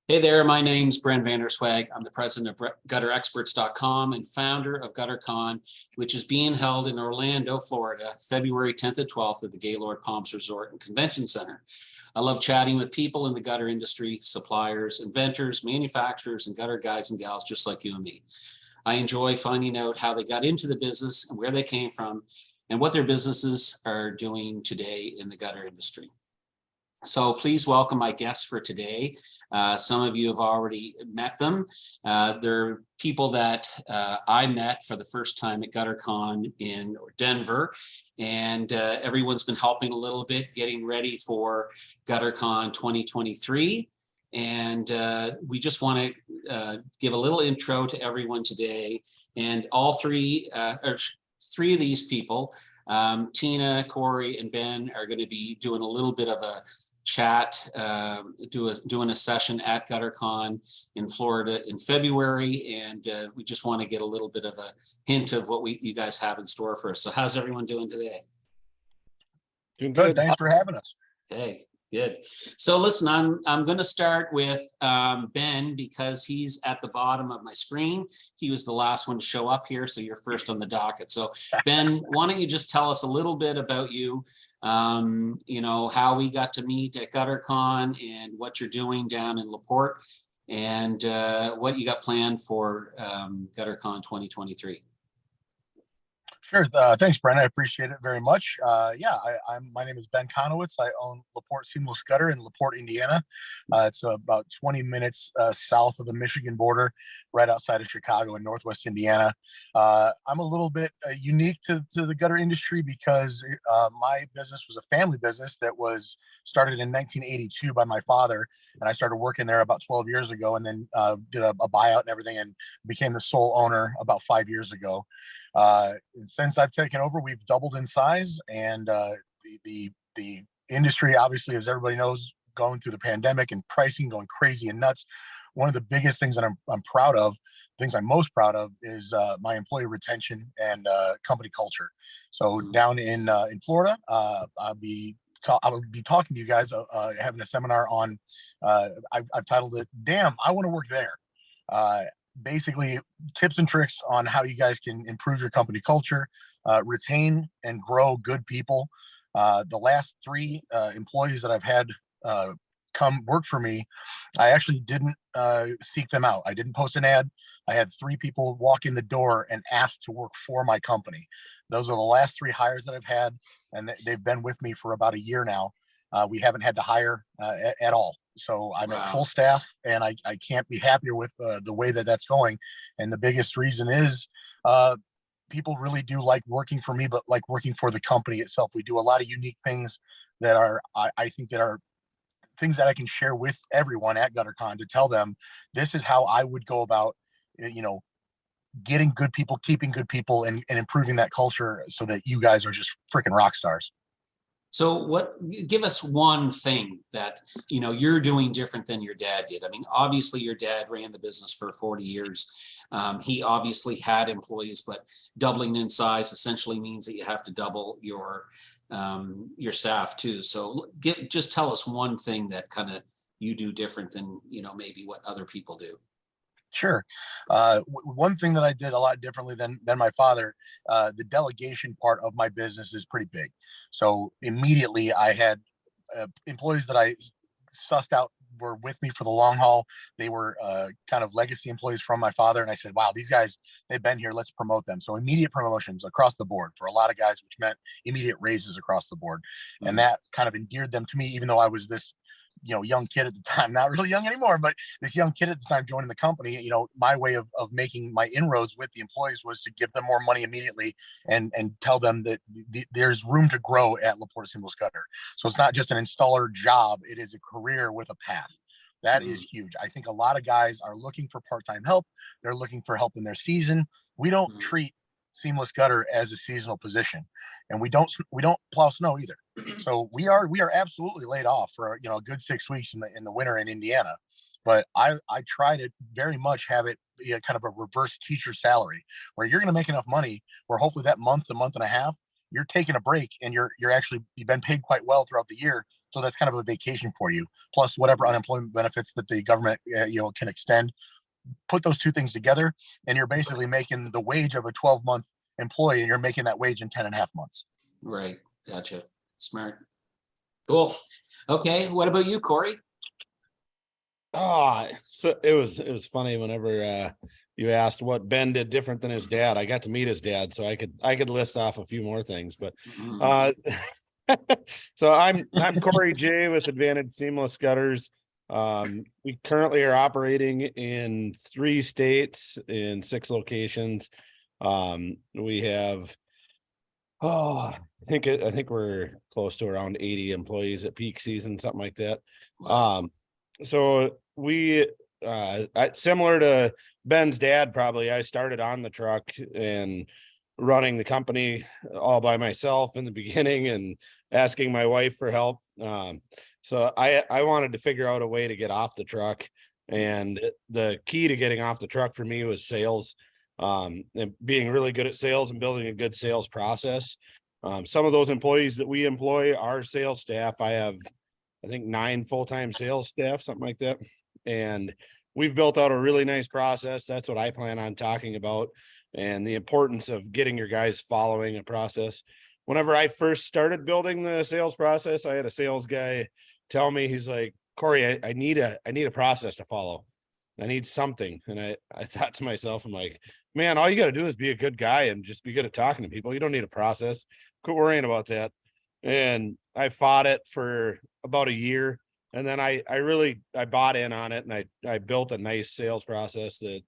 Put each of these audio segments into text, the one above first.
Hey there, my name's Bren Vanderswag. I'm the president of Gutter-Experts.com and founder of Gutter-Con, which is being held in Orlando, Florida, February 10th and 12th at the Gaylord Palms Resort and Convention Center. I love chatting with people in the gutter industry, suppliers, inventors, manufacturers, and gutter guys and gals just like you and me. I enjoy finding out how they got into the business and where they came from and what their businesses are doing today in the gutter industry. So please welcome my guests for today. Some of you have already met them. They're people that I met for the first time at GutterCon in Denver, and everyone's been helping a little bit getting ready for GutterCon 2023. And we just want to give a little intro to everyone today. And all three of these people, Tina, Corey, and Ben, are going to be doing a little bit of a chat, doing a session at GutterCon in Florida in February, and we just want to get a little bit of a hint of what you guys have in store for us. So how's everyone doing today? Doing good. Thanks for having us. Hey, good. So listen, I'm going to start with Ben because he's at the bottom of my screen. He was the last one to show up here, so you're first on the docket. So Ben, why don't you just tell us a little bit about you? You know, how we got to meet at GutterCon and what you're doing down in LaPorte, and what you got planned for GutterCon 2023. Sure. Thanks, Brent. I appreciate it very much. My name is Ben Conowitz. I own LaPorte Seamless Gutter in LaPorte, Indiana. It's about 20 minutes south of the Michigan border, right outside of Chicago in Northwest Indiana. I'm a little bit unique to the gutter industry because my business was a family business that was started in 1982 by my father. And I started working there about 12 years ago, and then did a buyout and everything and became the sole owner about 5 years ago. Since I've taken over, we've doubled in size, and the industry, obviously, as everybody knows, going through the pandemic and pricing going crazy and nuts. One of the biggest things that I'm proud of, things I'm most proud of, is my employee retention and company culture. So down in Florida, I'll be talking to you guys, having a seminar on. I've titled it "Damn, I Want to Work There." Basically tips and tricks on how you guys can improve your company culture, retain and grow good people. The last three employees that I've had come work for me, I actually didn't seek them out. I didn't post an ad. I had three people walk in the door and ask to work for my company. Those are the last three hires that I've had, and they've been with me for about a year now. We haven't had to hire at all. So I'm at full staff, and I can't be happier with the way that that's going. And the biggest reason is people really do like working for me, but like working for the company itself. We do a lot of unique things that are, I think, that are things that I can share with everyone at GutterCon to tell them this is how I would go about, getting good people, keeping good people, and improving that culture so that you guys are just freaking rock stars. So give us one thing that, you're doing different than your dad did. I mean, obviously your dad ran the business for 40 years. He obviously had employees, but doubling in size essentially means that you have to double your staff too. So just tell us one thing that kind of you do different than, maybe what other people do. Sure. One thing that I did a lot differently than my father, the delegation part of my business is pretty big. So immediately I had employees that I sussed out were with me for the long haul. They were kind of legacy employees from my father. And I said, wow, these guys, they've been here. Let's promote them. So immediate promotions across the board for a lot of guys, which meant immediate raises across the board. Mm-hmm. And that kind of endeared them to me, even though I was this young kid at the time, not really young anymore, but this young kid at the time joining the company. My way of making my inroads with the employees was to give them more money immediately and tell them that there's room to grow at LaPorte Seamless Gutter. So it's not just an installer job, it is a career with a path. That is huge. I think a lot of guys are looking for part-time help. They're looking for help in their season. We don't treat seamless gutter as a seasonal position, and we don't plow snow either. So we are absolutely laid off for a good 6 weeks in the winter in Indiana. But I try to very much have it be a kind of a reverse teacher salary, where you're going to make enough money where hopefully that month and a half you're taking a break, and you've been paid quite well throughout the year So that's kind of a vacation for you, plus whatever unemployment benefits that the government can extend. Put those two things together, and you're basically making the wage of a 12-month employee, and you're making that wage in 10 and a half months. Right. Gotcha. Smart. Cool. Okay. What about you, Corey? Oh, so it was funny whenever you asked what Ben did different than his dad. I got to meet his dad, so I could list off a few more things. But so I'm Corey J with Advantage Seamless Gutters. We currently are operating in 3 states in 6 locations. We have I think we're close to around 80 employees at peak season, something like that. So we similar to Ben's dad, probably I started on the truck and running the company all by myself in the beginning and asking my wife for help. So I wanted to figure out a way to get off the truck, and the key to getting off the truck for me was sales, and being really good at sales and building a good sales process. Some of those employees that we employ are sales staff. I have, I think, 9 full-time sales staff, something like that. And we've built out a really nice process. That's what I plan on talking about, and the importance of getting your guys following a process. Whenever I first started building the sales process, I had a sales guy tell me, he's like, Corey, I need a process to follow. I need something. And I thought to myself, I'm like, man, all you got to do is be a good guy and just be good at talking to people. You don't need a process. Quit worrying about that. And I fought it for about a year. And then I bought in on it, and I built a nice sales process that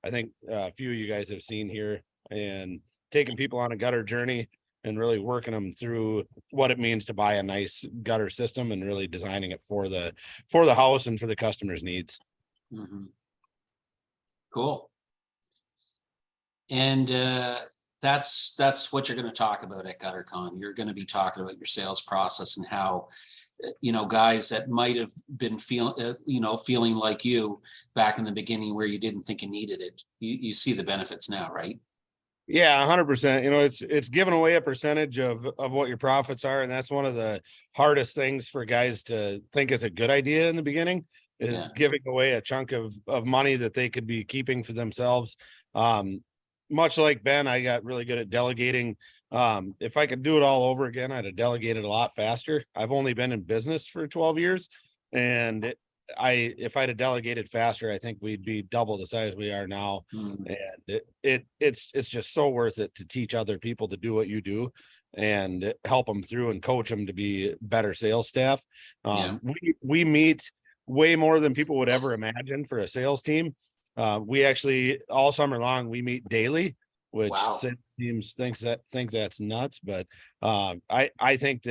I think a few of you guys have seen here, and taking people on a gutter journey and really working them through what it means to buy a nice gutter system and really designing it for the house and for the customer's needs. Cool. And that's what you're going to talk about at Gutter-Con. You're going to be talking about your sales process and how, guys that might have been feeling like you back in the beginning where you didn't think you needed it. You see the benefits now, right? Yeah, 100%. It's giving away a percentage of what your profits are. And that's one of the hardest things for guys to think is a good idea in the beginning, is giving away a chunk of money that they could be keeping for themselves. Much like Ben, I got really good at delegating. If I could do it all over again, I'd have delegated a lot faster. I've only been in business for 12 years, and if I'd have delegated faster, I think we'd be double the size we are now. And it's just so worth it to teach other people to do what you do and help them through and coach them to be better sales staff. We meet way more than people would ever imagine for a sales team. We actually, all summer long, we meet daily, which teams think that's nuts. But I think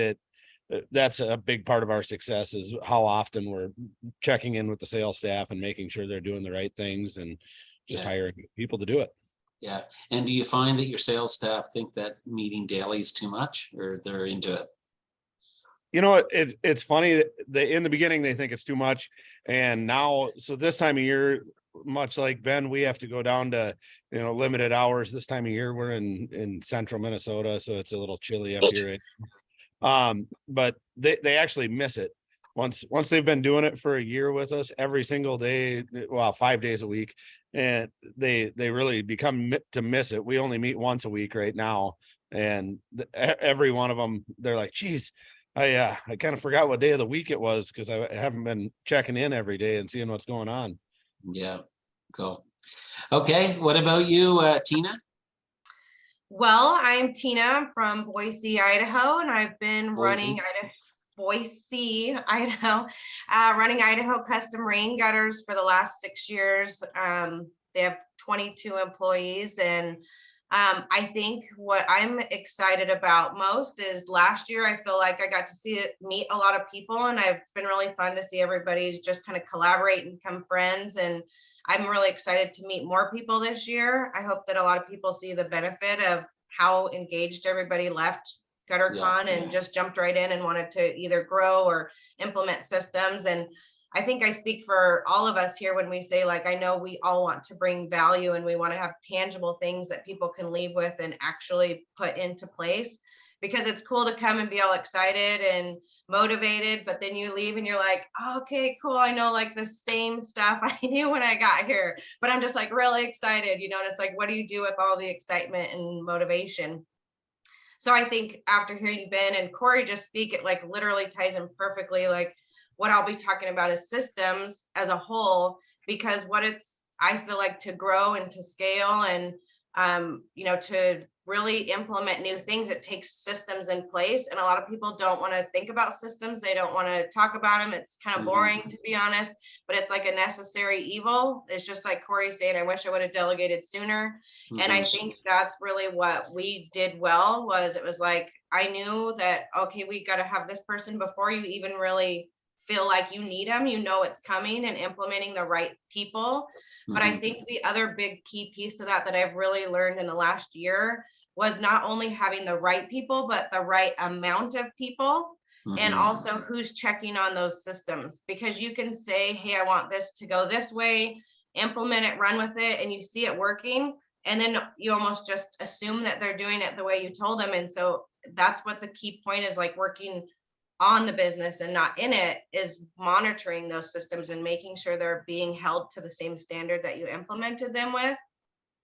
that's a big part of our success, is how often we're checking in with the sales staff and making sure they're doing the right things and just hiring people to do it. Yeah. And do you find that your sales staff think that meeting daily is too much, or they're into it? It's funny that in the beginning they think it's too much, and now, so this time of year, much like Ben, we have to go down to limited hours. This time of year we're in central Minnesota, so it's a little chilly up here. But they actually miss it once they've been doing it for a year with us every single day, 5 days a week, and they really become to miss it. We only meet once a week right now, and every one of them, they're like, geez, I kind of forgot what day of the week it was, because I haven't been checking in every day and seeing what's going on. Yeah, cool. Okay, what about you, Tina? Well, I'm Tina from Boise, Idaho, and I've been running Boise, Idaho, running Idaho Custom Rain Gutters for the last 6 years. They have 22 employees, and I think what I'm excited about most is last year, I feel like I got to meet a lot of people, and it's been really fun to see everybody just kind of collaborate and become friends. And I'm really excited to meet more people this year. I hope that a lot of people see the benefit of how engaged everybody left Gutter-Con and just jumped right in and wanted to either grow or implement systems. And I think I speak for all of us here when we say, I know we all want to bring value, and we want to have tangible things that people can leave with and actually put into place. because it's cool to come and be all excited and motivated, but then you leave and you're like, oh, okay, cool. I know like the same stuff I knew when I got here, but I'm just like really excited, you know, and it's like, what do you do with all the excitement and motivation? So I think after hearing Ben and Corey just speak, it like literally ties in perfectly. Like what I'll be talking about is systems as a whole, because what it's, I feel like to grow and to scale and, you know, to really implement new things, it takes systems in place. And a lot of people don't want to think about systems. They don't want to talk about them. It's kind of boring, to be honest, but it's like a necessary evil. It's just like Corey said, I wish I would have delegated sooner. And I think that's really what we did well, was it was like, I knew that, okay, we got to have this person before you even really feel like you need them, you know, it's coming, and implementing the right people. But I think the other big key piece to that I've really learned in the last year was not only having the right people, but the right amount of people, and also who's checking on those systems. Because you can say, hey, I want this to go this way, implement it, run with it, and you see it working. And then you almost just assume that they're doing it the way you told them. And so that's what the key point is, like working on the business and not in it, is monitoring those systems and making sure they're being held to the same standard that you implemented them with.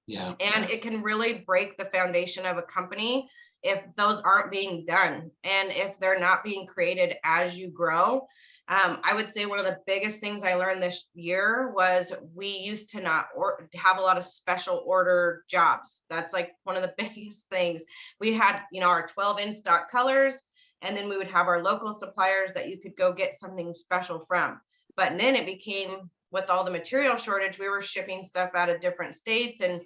Yeah. And it can really break the foundation of a company if those aren't being done, and if they're not being created as you grow. I would say one of the biggest things I learned this year was we used to not have a lot of special order jobs. That's like one of the biggest things. We had, you know, our 12 in stock colors, and then we would have our local suppliers that you could go get something special from. But then it became, with all the material shortage, we were shipping stuff out of different states, and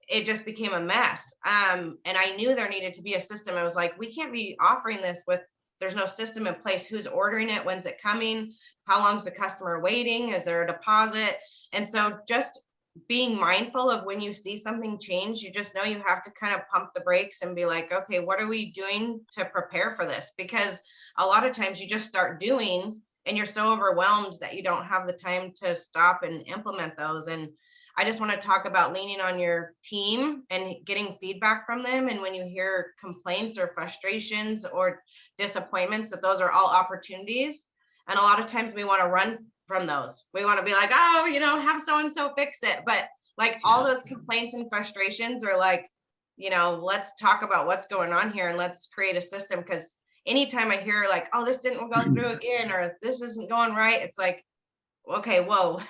it just became a mess. And I knew there needed to be a system. I was like, we can't be offering this with, there's no system in place. Who's ordering it? When's it coming? How long's the customer waiting? Is there a deposit? And so just being mindful of when you see something change, you just know you have to kind of pump the brakes and be like, okay, what are we doing to prepare for this? Because a lot of times you just start doing and you're so overwhelmed that you don't have the time to stop and implement those. And I just want to talk about leaning on your team and getting feedback from them. And when you hear complaints or frustrations or disappointments, that those are all opportunities. And a lot of times we want to run from those. We want to be like, oh, you know, have so-and-so fix it. But like all those complaints and frustrations are like, you know, let's talk about what's going on here and let's create a system. Because anytime I hear like, oh, this didn't go through again, or this isn't going right, it's like, okay, whoa,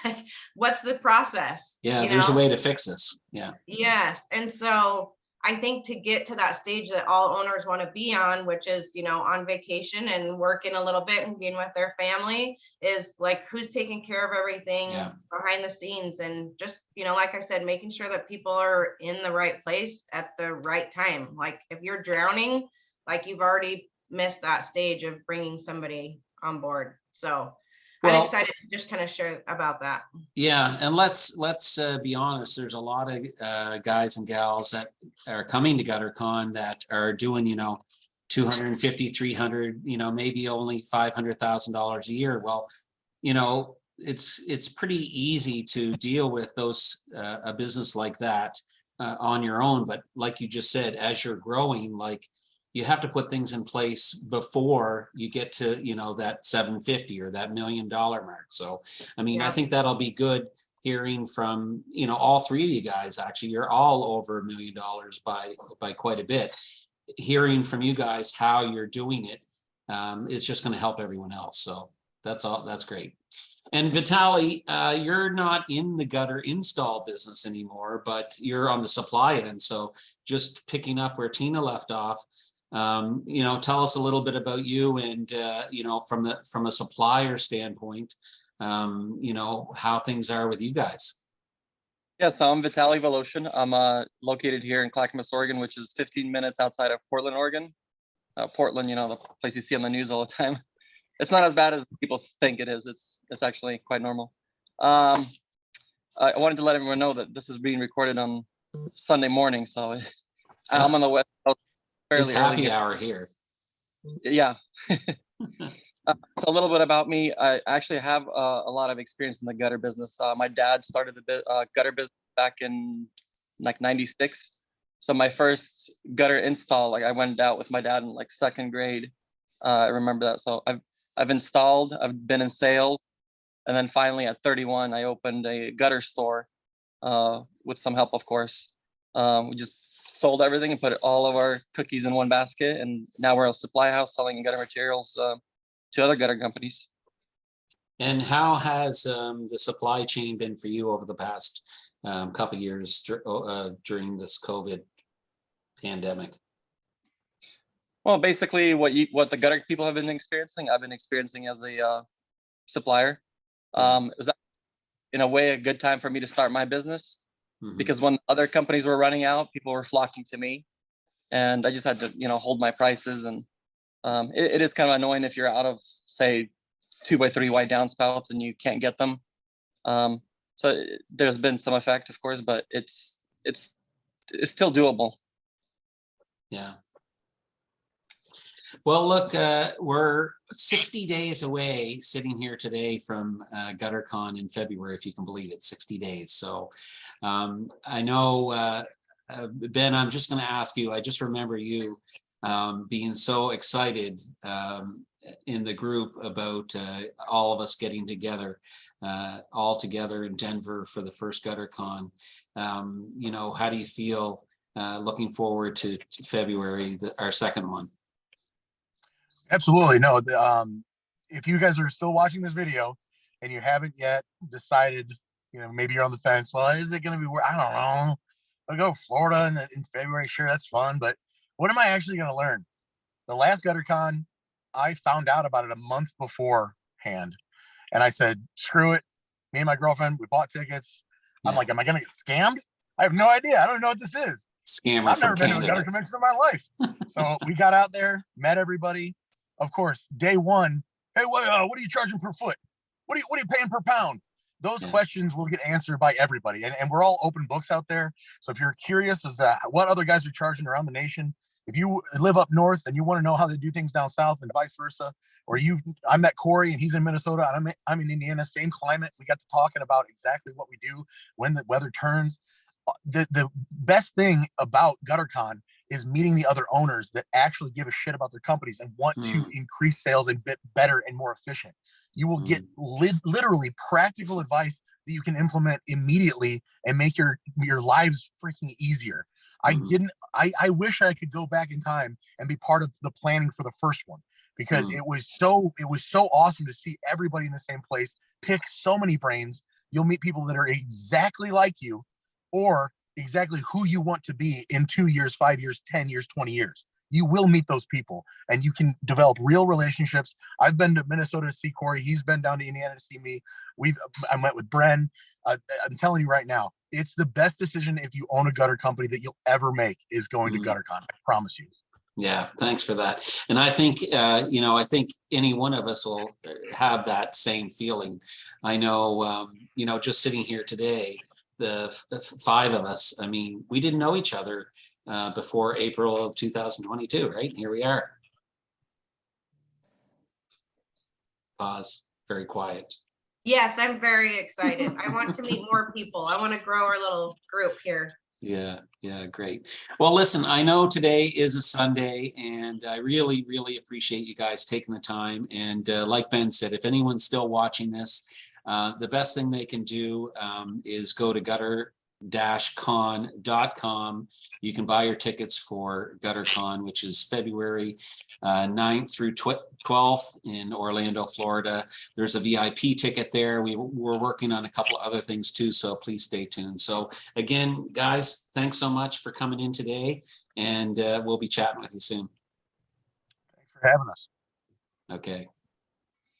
what's the process? Yeah, You there's know? a way to fix this. Yeah. Yes. And so I think to get to that stage that all owners want to be on, which is, you know, on vacation and working a little bit and being with their family, is like, who's taking care of everything behind the scenes. And just, you know, like I said, making sure that people are in the right place at the right time. Like if you're drowning, like you've already missed that stage of bringing somebody on board. So I'm excited to just kind of share about that. Yeah, and let's be honest. There's a lot of guys and gals that are coming to GutterCon that are doing, you know, 250, 300, you know, maybe only $500,000 a year. Well, you know, it's pretty easy to deal with those a business like that on your own. But like you just said, as you're growing, like, you have to put things in place before you get to, you know, that 750 or that $1 million mark. So, I mean, I think that'll be good hearing from, you know, all three of you guys. Actually, you're all over $1 million by quite a bit. Hearing from you guys how you're doing it, it's just going to help everyone else. So that's all. That's great. And Vitaly, you're not in the gutter install business anymore, but you're on the supply end. So just picking up where Tina left off, you know, tell us a little bit about you and, you know, from a supplier standpoint, you know, how things are with you guys. Yeah, so I'm Vitaly Voloshin. I'm located here in Clackamas, Oregon, which is 15 minutes outside of Portland, Oregon. Portland, you know, the place you see on the news all the time. It's not as bad as people think it is. It's actually quite normal. I wanted to let everyone know that this is being recorded on Sunday morning, so I'm on the West Coast. It's happy hour here. Yeah. So a little bit about me. I actually have a lot of experience in the gutter business. My dad started the gutter business back in like '96. So my first gutter install, like I went out with my dad in like second grade. I remember that. So I've installed, I've been in sales, and then finally at 31, I opened a gutter store with some help, of course. We just sold everything and put all of our cookies in one basket, and now we're a supply house selling gutter materials to other gutter companies. And how has the supply chain been for you over the past couple of years during this COVID pandemic? Well, basically what the gutter people have been experiencing, I've been experiencing as a supplier. It was in a way a good time for me to start my business, because when other companies were running out, people were flocking to me, and I just had to, hold my prices. And it is kind of annoying if you're out of, say, 2x3 wide downspouts and you can't get them. So there's been some effect, of course, but it's still doable. Yeah. Well, look, we're 60 days away sitting here today from Gutter-Con in February, if you can believe it, 60 days. So I know, Ben, I'm just going to ask you, I just remember you being so excited in the group about all of us getting together, all together in Denver for the first Gutter-Con. How do you feel looking forward to February, our second one? Absolutely. No, if you guys are still watching this video and you haven't yet decided, maybe you're on the fence, well, is it going to be where, I don't know, I'll go to Florida in February. Sure, that's fun. But what am I actually going to learn? The last Gutter-Con, I found out about it a month beforehand. And I said, screw it. Me and my girlfriend, we bought tickets. I'm like, am I going to get scammed? I have no idea. I don't know what this is. Scammer I've never from been to a gutter Canada. convention in my life. So we got out there, met everybody. Of course, day one, hey, what are you charging per foot? What are you paying per pound? Those questions will get answered by everybody. And we're all open books out there. So if you're curious as to what other guys are charging around the nation, if you live up north and you want to know how they do things down south and vice versa, or I met Corey and he's in Minnesota and I'm in Indiana, same climate. We got to talking about exactly what we do when the weather turns. The best thing about Gutter-Con is meeting the other owners that actually give a shit about their companies and want to increase sales and get better and more efficient. You will get literally practical advice that you can implement immediately and make your lives freaking easier. I wish I could go back in time and be part of the planning for the first one, because it was so awesome to see everybody in the same place, pick so many brains. You'll meet people that are exactly like you, or exactly who you want to be in 2 years, 5 years, 10 years, 20 years. You will meet those people and you can develop real relationships. I've been to Minnesota to see Corey. He's been down to Indiana to see me. I met with Bren. I'm telling you right now, it's the best decision if you own a gutter company that you'll ever make is going to Gutter-Con. I promise you. Yeah, thanks for that. And I think, I think any one of us will have that same feeling. I know, just sitting here today, the five of us, I mean, we didn't know each other before April of 2022, right? Here we are. Pause, very quiet. Yes, I'm very excited. I want to meet more people. I want to grow our little group here. Yeah, great. Well, listen, I know today is a Sunday and I really, really appreciate you guys taking the time. And like Ben said, if anyone's still watching this, the best thing they can do is go to gutter-con.com. You can buy your tickets for Gutter-Con, which is February 9th through 12th in Orlando, Florida. There's a VIP ticket there. We're working on a couple other things too, so please stay tuned. So again, guys, thanks so much for coming in today, and we'll be chatting with you soon. Thanks for having us. Okay.